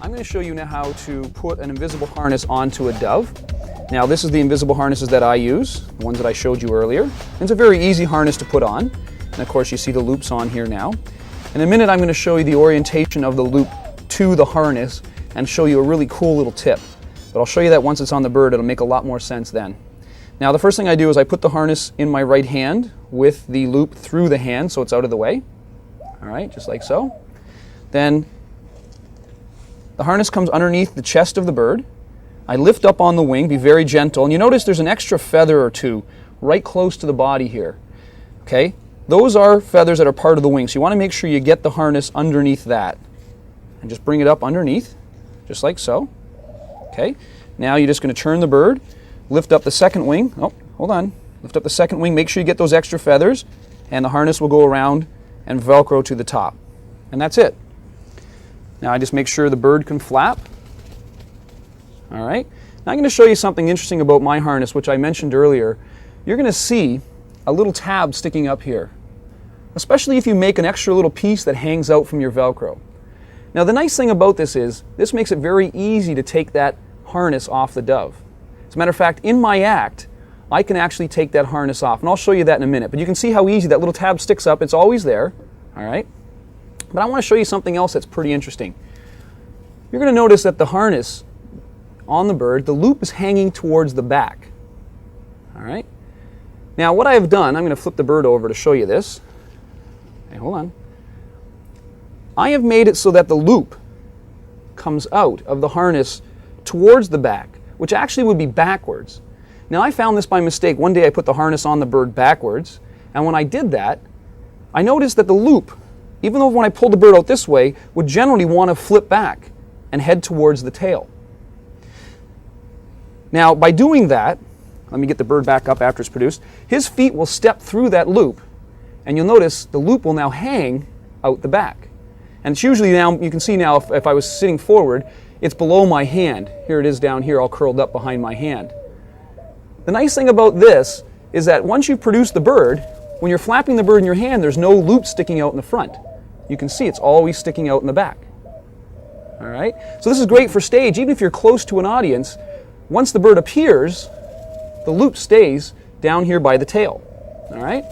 I'm going to show you now how to put an invisible harness onto a dove. Now this is the invisible harnesses that I use, the ones that I showed you earlier. It's a very easy harness to put on. And of course you see the loops on here now. In a minute I'm going to show you the orientation of the loop to the harness and show you a really cool little tip. But I'll show you that once it's on the bird. It'll make a lot more sense then. Now the first thing I do is I put the harness in my right hand with the loop through the hand so it's out of the way. Alright, just like so. Then the harness comes underneath the chest of the bird. I lift up on the wing, be very gentle, and you notice there's an extra feather or two right close to the body here. Okay? Those are feathers that are part of the wing, so you want to make sure you get the harness underneath that. And just bring it up underneath, just like so. Okay? Now you're just going to turn the bird, lift up the second wing. Oh, hold on. Lift up the second wing, make sure you get those extra feathers, and the harness will go around and Velcro to the top. And that's it. Now I just make sure the bird can flap. All right. Now I'm going to show you something interesting about my harness, which I mentioned earlier. You're going to see a little tab sticking up here, especially if you make an extra little piece that hangs out from your Velcro. Now the nice thing about this is, this makes it very easy to take that harness off the dove. As a matter of fact, in my act, I can actually take that harness off, and I'll show you that in a minute. But you can see how easy that little tab sticks up. It's always there. All right. But I want to show you something else that's pretty interesting. You're going to notice that the harness on the bird, the loop is hanging towards the back. All right. Now what I have done, I'm going to flip the bird over to show you this. Okay, hold on. I have made it so that the loop comes out of the harness towards the back, which actually would be backwards. Now I found this by mistake. One day I put the harness on the bird backwards, and when I did that, I noticed that the loop, even though when I pulled the bird out this way, would generally want to flip back and head towards the tail. Now by doing that, let me get the bird back up after it's produced, his feet will step through that loop, and you'll notice the loop will now hang out the back. And it's usually now, you can see now if I was sitting forward, it's below my hand. Here it is down here all curled up behind my hand. The nice thing about this is that once you produce the bird, when you're flapping the bird in your hand, there's no loop sticking out in the front. You can see it's always sticking out in the back. All right? So this is great for stage. Even if you're close to an audience, once the bird appears, the loop stays down here by the tail. All right?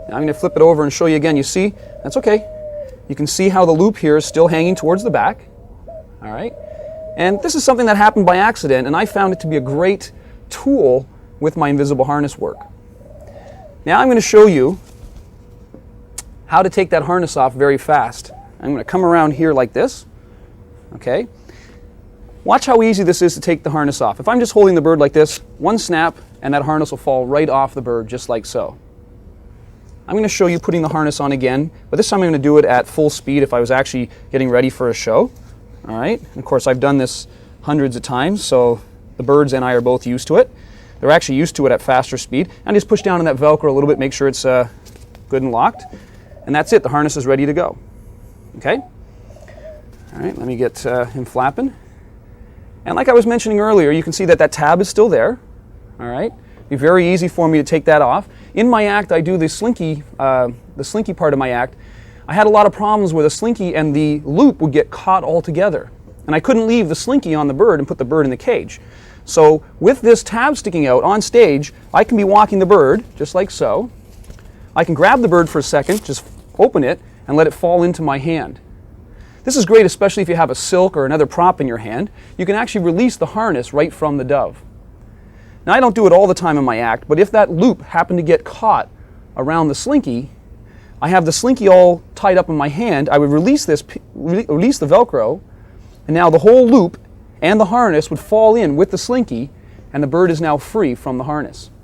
Now I'm going to flip it over and show you again. You see? That's okay. You can see how the loop here is still hanging towards the back. All right? And this is something that happened by accident, and I found it to be a great tool with my invisible harness work. Now I'm going to show you how to take that harness off very fast. I'm going to come around here like this. Okay? Watch how easy this is to take the harness off. If I'm just holding the bird like this, one snap and that harness will fall right off the bird just like so. I'm going to show you putting the harness on again, but this time I'm going to do it at full speed if I was actually getting ready for a show. All right? And of course I've done this hundreds of times, so the birds and I are both used to it. They're actually used to it at faster speed. And just push down on that Velcro a little bit, make sure it's good and locked. And that's it. The harness is ready to go. Okay? All right, let me get him flapping. And like I was mentioning earlier, you can see that that tab is still there. All right? It'd be very easy for me to take that off. In my act, I do the slinky part of my act. I had a lot of problems where the slinky and the loop would get caught all together. And I couldn't leave the slinky on the bird and put the bird in the cage. So with this tab sticking out on stage, I can be walking the bird, just like so. I can grab the bird for a second, just open it, and let it fall into my hand. This is great, especially if you have a silk or another prop in your hand. You can actually release the harness right from the dove. Now I don't do it all the time in my act, but if that loop happened to get caught around the slinky, I have the slinky all tied up in my hand, I would release the Velcro, and now the whole loop and the harness would fall in with the slinky, and the bird is now free from the harness.